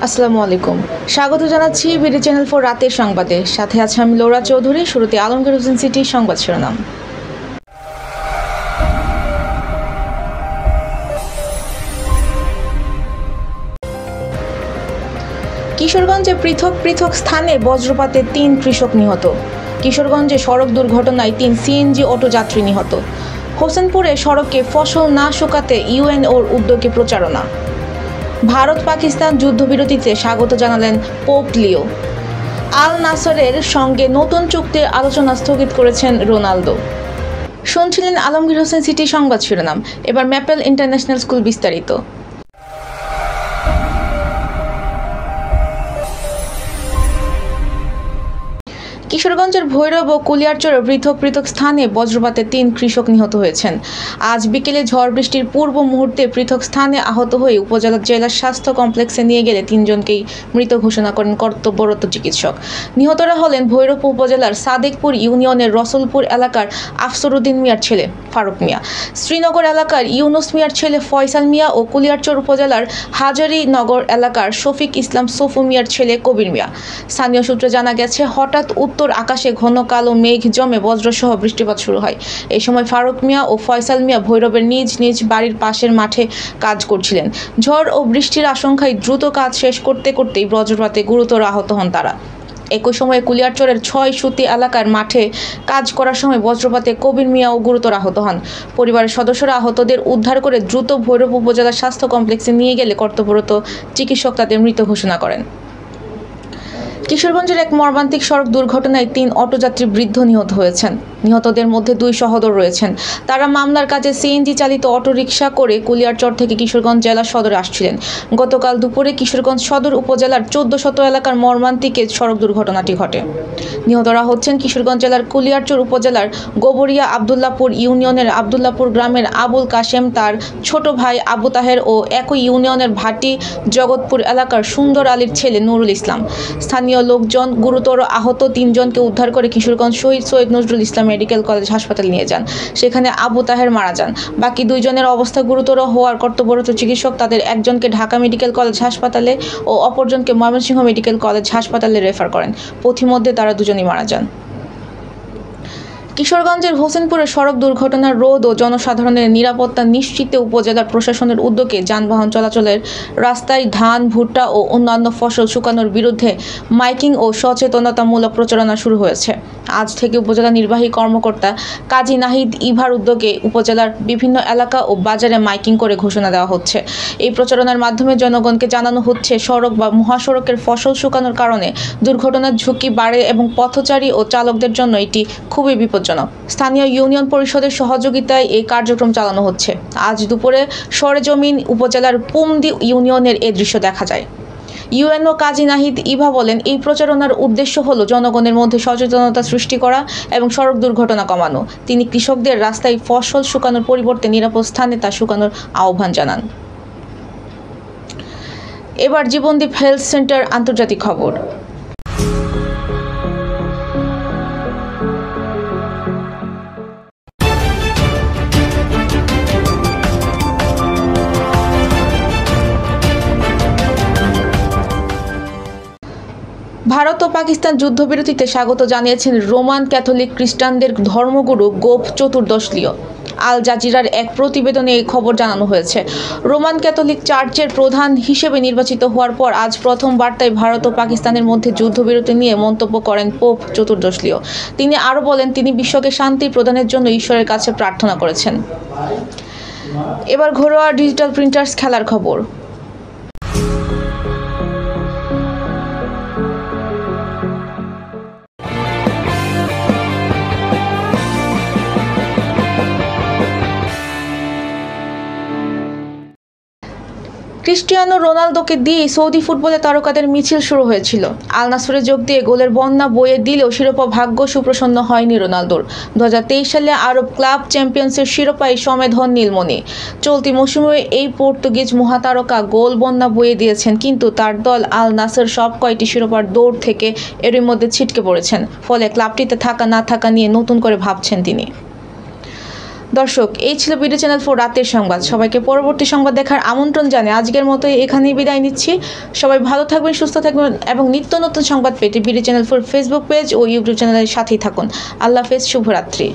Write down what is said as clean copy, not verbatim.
আসসালামু আলাইকুম। স্বাগত জানাচ্ছি বিডি চ্যানেল 4 রাতের সংবাদে। সাথে আছে আমি লৌরা চৌধুরী। শুরুতে আলমগীর হোসেন সিটির সংবাদ শিরোনাম। কিশোরগঞ্জে পৃথক পৃথক স্থানে বজ্রপাতে ৩ কৃষক নিহত। কিশোরগঞ্জে সড়ক দুর্ঘটনায় ৩ সিএনজি অটো যাত্রী নিহত। হোসেনপুরে সড়কে ফসল না শুকাতে ইউএনওর উদ্যোগে প্রচারণা। ভারত পাকিস্তান যুদ্ধবিরতিতে স্বাগত জানালেন পোপ লিও। আল নাসরের সঙ্গে নতুন চুক্তির আলোচনা স্থগিত করেছেন রোনালদো। শুনছিলেন আলমগীর হোসেন সিটি সংবাদ শিরোনাম। এবার ম্যাপেল ইন্টারন্যাশনাল স্কুল বিস্তারিত। কিশোরগঞ্জের ভৈরব ও কুলিয়ারচরে পৃথক পৃথক স্থানে বজ্রপাতে ৩ কৃষক নিহত হয়েছেন। আজ বিকেলে ঝড় বৃষ্টির পূর্ব মুহূর্তে পৃথক স্থানে আহত হয়ে উপজেলা জেলা স্বাস্থ্য কমপ্লেক্সে নিয়ে গেলে ৩ জনকেই মৃত ঘোষণা করেন কর্তব্যরত চিকিৎসক। নিহতরা হলেন ভৈরব উপজেলার সাদেকপুর ইউনিয়নের রসুলপুর এলাকার আফসর উদ্দিন মিয়ার ছেলে ফারুক মিয়া, শ্রীনগর এলাকার ইউনুস মিয়ার ছেলে ফয়সাল মিয়া ও কুলিয়ারচর উপজেলার হাজারীনগর এলাকার শফিক ইসলাম সফু মিয়ার ছেলে কবির মিয়া। স্থানীয় সূত্রে জানা গেছে, হঠাৎ উত্তর আকাশে ঘন কালো মেঘ জমে বজ্রসহ বৃষ্টিপাত শুরু হয়। এই সময় ফারুক মিয়া ও ফয়সাল মিয়া ভৈরবের নিজ নিজ বাড়ির পাশের মাঠে কাজ করছিলেন। ঝড় ও বৃষ্টির আশঙ্কায় দ্রুত কাজ শেষ করতে করতেই বজ্রপাতে গুরুতর আহত হন তারা। একই সময়ে কুলিয়ারচরের ৬ সুতি এলাকার মাঠে কাজ করার সময় বজ্রপাতে কবির মিয়াও গুরুতর আহত হন। পরিবারের সদস্যরা আহতদের উদ্ধার করে দ্রুত ভৈরব উপজেলা স্বাস্থ্য কমপ্লেক্সে নিয়ে গেলে কর্তব্যরত চিকিৎসক তাদের মৃত ঘোষণা করেন। কিশোরগঞ্জের এক মর্মান্তিক সড়ক দুর্ঘটনায় ৩ অটোযাত্রী বৃদ্ধ নিহত হয়েছেন। নিহতদের মধ্যে ২ সহোদর রয়েছেন। তারা মামলার কাজে সিএনজি চালিত অটোরিকশা করে কুলিয়ারচর থেকে কিশোরগঞ্জ জেলা সদরে আসছিলেন। গতকাল দুপুরে কিশোরগঞ্জ সদর উপজেলার ১৪০০ এলাকার মর্মান্তিক সড়ক দুর্ঘটনাটি ঘটে। নিহতরা হচ্ছেন কিশোরগঞ্জ জেলার কুলিয়ারচর উপজেলার গোবরিয়া আবদুল্লাপুর ইউনিয়নের আবদুল্লাপুর গ্রামের আবুল কাশেম, তার ছোট ভাই আবু তাহের ও একই ইউনিয়নের ভাটি জগৎপুর এলাকার সুন্দর আলীর ছেলে নুরুল ইসলাম। স্থানীয় লোকজন গুরুতর আহত ৩ জনকে উদ্ধার করে কিশোরগঞ্জ শহীদ সৈয়দ নজরুল ইসলাম মেডিকেল কলেজ হাসপাতালে নিয়ে যান। সেখানে আবু তাহের মারা যান। বাকি 2 জনের অবস্থা গুরুতর হওয়ার কর্তব্যরত চিকিৎসক তাদের একজনকে ঢাকা মেডিকেল কলেজ হাসপাতালে ও অপরজনকে ময়মনসিংহ মেডিকেল কলেজ হাসপাতালে রেফার করেন। পথিমধ্যে তারা দুজনই মারা যান। কিশোরগঞ্জের হোসেনপুরে সড়ক দুর্ঘটনার রোধ ও জনসাধারণের নিরাপত্তা নিশ্চিতে উপজেলা প্রশাসনের উদ্যোগে যানবাহন চলাচলের রাস্তায় ধান, ভুট্টা ও অন্যান্য ফসল শুকানোর বিরুদ্ধে মাইকিং ও সচেতনতামূলক প্রচারণা শুরু হয়েছে। আজ থেকে উপজেলা নির্বাহী কর্মকর্তা কাজী নাহিদ ইভার উদ্যোগে উপজেলার বিভিন্ন এলাকা ও বাজারে মাইকিং করে ঘোষণা দেওয়া হচ্ছে। এই প্রচারণার মাধ্যমে জনগণকে জানানো হচ্ছে, সড়ক বা মহাসড়কের ফসল শুকানোর কারণে দুর্ঘটনার ঝুঁকি বাড়ে এবং পথচারী ও চালকদের জন্য এটি খুবই বিপজ্জনক। স্থানীয় ইউনিয়ন পরিষদের সহযোগিতায় এই কার্যক্রম চালানো হচ্ছে। আজ দুপুরে সরেজমিন উপজেলার পুমদি ইউনিয়নের এ দৃশ্য দেখা যায়। ইউএনও কাজী নাহিদ ইভা বলেন, এই প্রচারণার উদ্দেশ্য হলো জনগণের মধ্যে সচেতনতা সৃষ্টি করা এবং সড়ক দুর্ঘটনা কমানো। তিনি কৃষকদের রাস্তায় ফসল শুকানোর পরিবর্তে নিরাপদ স্থানে তা শুকানোর আহ্বান জানান। এবার জীবনদীপ হেলথ সেন্টার আন্তর্জাতিক খবর। ভারত ও পাকিস্তান যুদ্ধবিরতিতে স্বাগত জানিয়েছেন রোমান ক্যাথলিক খ্রিস্টানদের ধর্মগুরু গোপ চতুর্দশ লিও। আল জাজিরার এক প্রতিবেদনে এই খবর জানানো হয়েছে। রোমান ক্যাথলিক চার্চের প্রধান হিসেবে নির্বাচিত হওয়ার পর আজ প্রথম বার্তায় ভারত ও পাকিস্তানের মধ্যে যুদ্ধবিরতি নিয়ে মন্তব্য করেন পোপ চতুর্দশ লিও। তিনি আরও বলেন, তিনি বিশ্বকে শান্তি প্রদানের জন্য ঈশ্বরের কাছে প্রার্থনা করেছেন। এবার ঘরোয়া ডিজিটাল প্রিন্টার্স খেলার খবর। ক্রিস্টিয়ানো রোনালদোকে দিয়ে সৌদি ফুটবলে তারকাদের মিছিল শুরু হয়েছিল। আল নাসরে যোগ দিয়ে গোলের বন্যা বয়ে দিলেও শিরোপা ভাগ্য সুপ্রসন্ন হয়নি রোনালদোর। 2023 সালে আরব ক্লাব চ্যাম্পিয়ন্সের শিরোপায় সমেত হন নীলমণি। চলতি মৌসুমে এই পর্তুগিজ মহাতারকা গোল বন্যা বয়ে দিয়েছেন, কিন্তু তার দল আল নাসর সব কয়টি শিরোপার দৌড় থেকে এরই মধ্যে ছিটকে পড়েছেন। ফলে ক্লাবটিতে থাকা না থাকা নিয়ে নতুন করে ভাবছেন তিনি। দর্শক, এই ছিল বিডি চ্যানেল 4 রাতের সংবাদ। সবাইকে পরবর্তী সংবাদ দেখার আমন্ত্রণ জানিয়ে আজকের মতো এখানেই বিদায় নিচ্ছি। সবাই ভালো থাকবেন, সুস্থ থাকবেন এবং নিত্য নতুন সংবাদ পেতে বিডি চ্যানেল 4 ফেসবুক পেজ ও ইউটিউব চ্যানেলের সাথেই থাকুন। আল্লাহ হাফেজ, শুভরাত্রি।